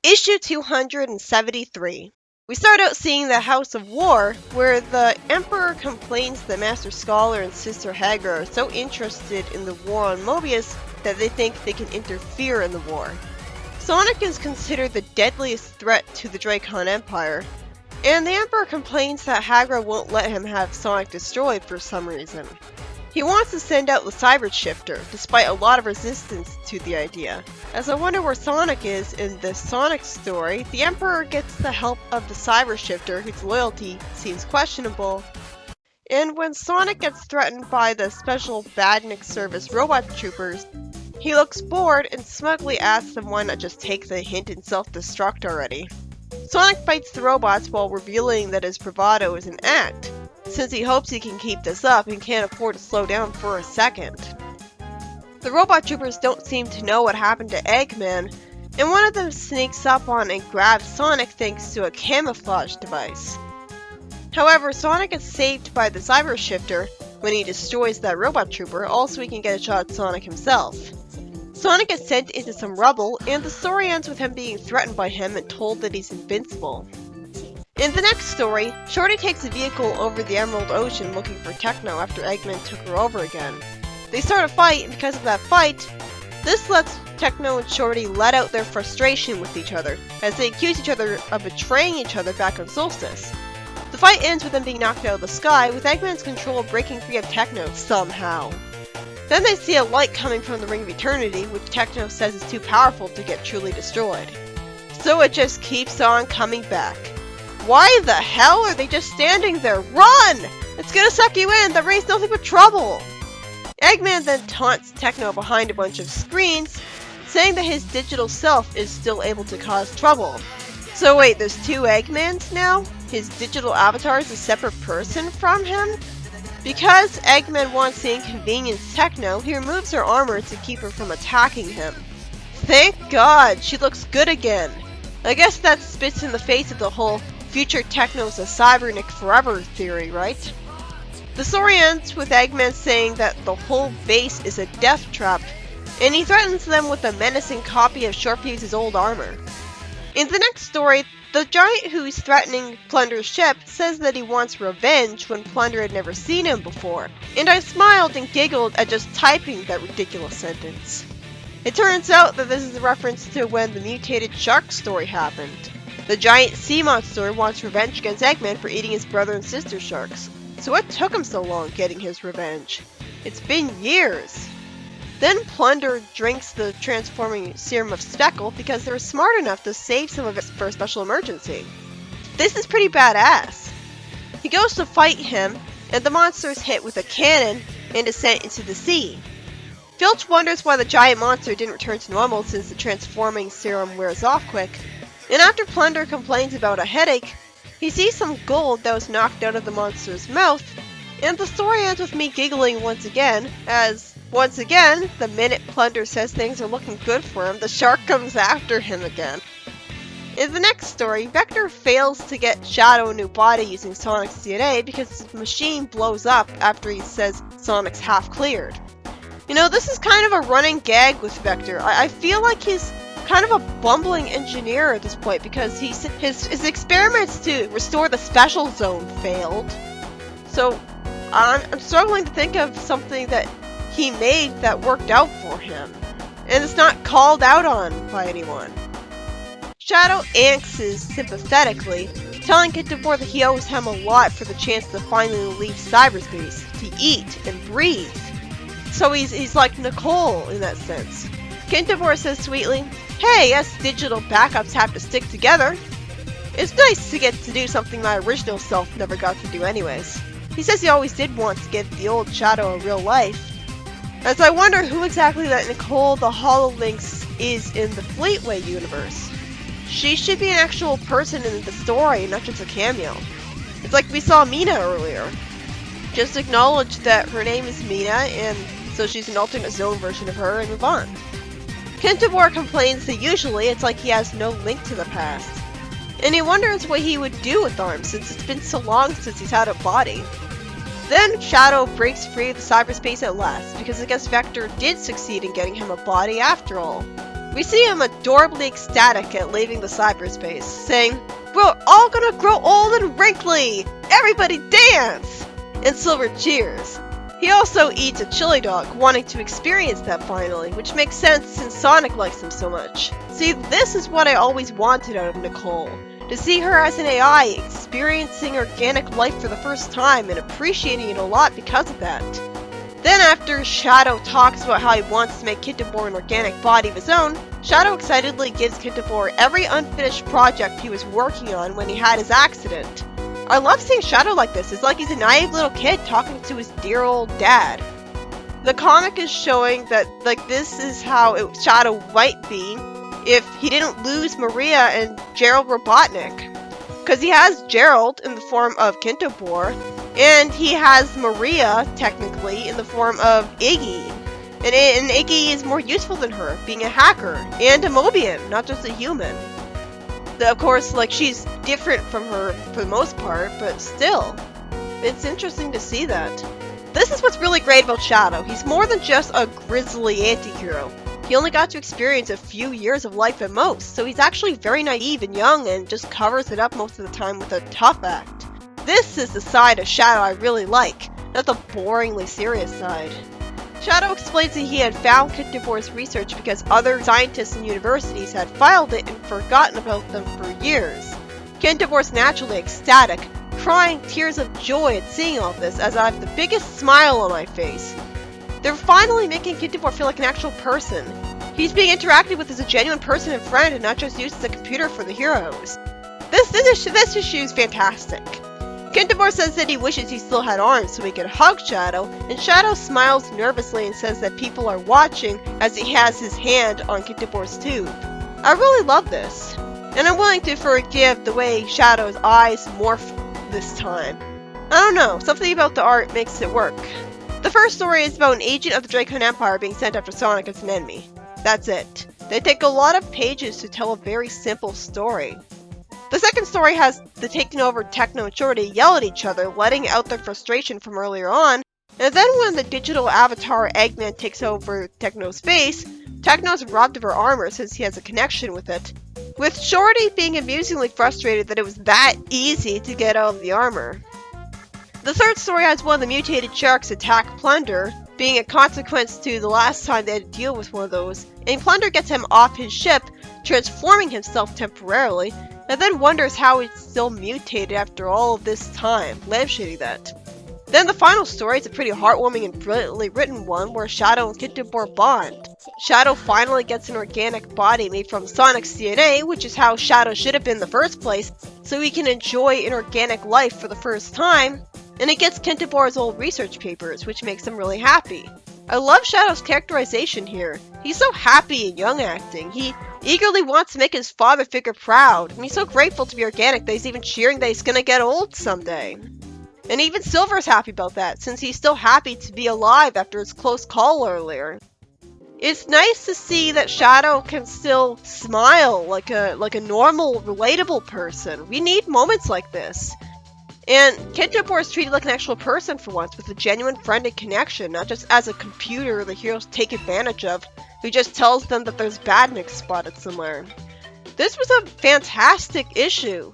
Issue 273. We start out seeing the House of War, where the Emperor complains that Master Scholar and Sister Hagra are so interested in the war on Mobius that they think they can interfere in the war. Sonic is considered the deadliest threat to the Dracon Empire, and the Emperor complains that Hagra won't let him have Sonic destroyed for some reason. He wants to send out the Cyber Shifter, despite a lot of resistance to the idea. As I wonder where Sonic is in this Sonic story, the Emperor gets the help of the Cyber Shifter, whose loyalty seems questionable. And when Sonic gets threatened by the Special Badnik Service robot troopers, he looks bored and smugly asks them why not just take the hint and self-destruct already. Sonic fights the robots while revealing that his bravado is an act, since he hopes he can keep this up and can't afford to slow down for a second. The robot troopers don't seem to know what happened to Eggman, and one of them sneaks up on and grabs Sonic thanks to a camouflage device. However, Sonic is saved by the Cyber Shifter when he destroys that robot trooper, also he can get a shot at Sonic himself. Sonic is sent into some rubble, and the story ends with him being threatened by him and told that he's invincible. In the next story, Shorty takes a vehicle over the Emerald Ocean looking for Techno after Eggman took her over again. They start a fight, and because of that fight, this lets Techno and Shorty let out their frustration with each other, as they accuse each other of betraying each other back on Solstice. The fight ends with them being knocked out of the sky, with Eggman's control breaking free of Techno somehow. Then they see a light coming from the Ring of Eternity, which Techno says is too powerful to get truly destroyed. So it just keeps on coming back. Why the hell are they just standing there? Run! It's gonna suck you in! The ring's nothing but trouble! Eggman then taunts Techno behind a bunch of screens, saying that his digital self is still able to cause trouble. So wait, there's two Eggmans now? His digital avatar is a separate person from him? Because Eggman wants to inconvenience Techno, he removes her armor to keep her from attacking him. Thank God, she looks good again. I guess that spits in the face of the whole future Techno's a cybernic forever theory, right? The story ends with Eggman saying that the whole base is a death trap, and he threatens them with a menacing copy of Sharpfuse's old armor. In the next story, the giant who's threatening Plunder's ship says that he wants revenge when Plunder had never seen him before, and I smiled and giggled at just typing that ridiculous sentence. It turns out that this is a reference to when the mutated shark story happened. The giant sea monster wants revenge against Eggman for eating his brother and sister sharks. So what took him so long getting his revenge? It's been years. Then Plunder drinks the transforming serum of Speckle because they're smart enough to save some of it for a special emergency. This is pretty badass. He goes to fight him, and the monster is hit with a cannon and is sent into the sea. Filch wonders why the giant monster didn't return to normal since the transforming serum wears off quick, and after Plunder complains about a headache, he sees some gold that was knocked out of the monster's mouth, and the story ends with me giggling once again, as once again, the minute Plunder says things are looking good for him, the shark comes after him again. In the next story, Vector fails to get Shadow a new body using Sonic's DNA because his machine blows up after he says Sonic's half cleared. You know, this is kind of a running gag with Vector. I feel like he's kind of a bumbling engineer at this point because his experiments to restore the special zone failed. So I'm struggling to think of something that he made that worked out for him, and it's not called out on by anyone. Shadow answers sympathetically, telling Kintavor that he owes him a lot for the chance to finally leave cyberspace, to eat and breathe. So he's like Nicole in that sense. Kintavor says sweetly, "Hey, us digital backups have to stick together. It's nice to get to do something my original self never got to do anyways." He says he always did want to give the old Shadow a real life. As I wonder who exactly that Nicole the HoloLynx is in the Fleetway universe. She should be an actual person in the story, not just a cameo. It's like we saw Mina earlier. Just acknowledge that her name is Mina, and so she's an alternate zone version of her, and move on. Kintavor complains that usually it's like he has no link to the past. And he wonders what he would do with arms since it's been so long since he's had a body. Then Shadow breaks free of the cyberspace at last, because I guess Vector did succeed in getting him a body after all. We see him adorably ecstatic at leaving the cyberspace, saying, "We're all gonna grow old and wrinkly! Everybody dance!" And Silver cheers. He also eats a chili dog, wanting to experience that finally, which makes sense since Sonic likes him so much. See, this is what I always wanted out of Nicole. To see her as an AI, experiencing organic life for the first time and appreciating it a lot because of that. Then after Shadow talks about how he wants to make Kintobor an organic body of his own, Shadow excitedly gives Kintobor every unfinished project he was working on when he had his accident. I love seeing Shadow like this. It's like he's a naive little kid talking to his dear old dad. The comic is showing that this is how Shadow might be if he didn't lose Maria and Gerald Robotnik. Because he has Gerald in the form of Kintobor, and he has Maria, technically, in the form of Iggy. And Iggy is more useful than her, being a hacker, and a Mobian, not just a human. Of course, she's different from her for the most part, but still, it's interesting to see that. This is what's really great about Shadow. He's more than just a grisly anti-hero. He only got to experience a few years of life at most, so he's actually very naive and young and just covers it up most of the time with a tough act. This is the side of Shadow I really like, not the boringly serious side. Shadow explains that he had found Kintobor's research because other scientists and universities had filed it and forgotten about them for years. Kintobor's naturally ecstatic, crying tears of joy at seeing all this as I have the biggest smile on my face. They're finally making Kintobor feel like an actual person. He's being interacted with as a genuine person and friend and not just used as a computer for the heroes. This issue is fantastic. Kintobor says that he wishes he still had arms so he could hug Shadow, and Shadow smiles nervously and says that people are watching as he has his hand on Kintobor's tube. I really love this, and I'm willing to forgive the way Shadow's eyes morph this time. I don't know, something about the art makes it work. The first story is about an agent of the Dracon Empire being sent after Sonic as an enemy. That's it. They take a lot of pages to tell a very simple story. The second story has the taking over Techno and Shorty yell at each other, letting out their frustration from earlier on, and then when the digital avatar Eggman takes over Techno's face, Techno's robbed of her armor since he has a connection with it, with Shorty being amusingly frustrated that it was that easy to get out of the armor. The third story has one of the mutated sharks attack Plunder, being a consequence to the last time they had to deal with one of those, and Plunder gets him off his ship, transforming himself temporarily, and then wonders how it's still mutated after all of this time, lampshading that. Then the final story is a pretty heartwarming and brilliantly written one where Shadow and Kintobor bond. Shadow finally gets an organic body made from Sonic's DNA, which is how Shadow should have been in the first place, so he can enjoy an organic life for the first time, and he gets Kintobor's old research papers, which makes him really happy. I love Shadow's characterization here. He's so happy and young acting. He eagerly wants to make his father figure proud, and he's so grateful to be organic that he's even cheering that he's gonna get old someday. And even Silver's happy about that, since he's still happy to be alive after his close call earlier. It's nice to see that Shadow can still smile like a normal, relatable person. We need moments like this. And Kintobor is treated like an actual person for once, with a genuine friend and connection, not just as a computer the heroes take advantage of, who just tells them that there's badniks spotted somewhere. This was a fantastic issue.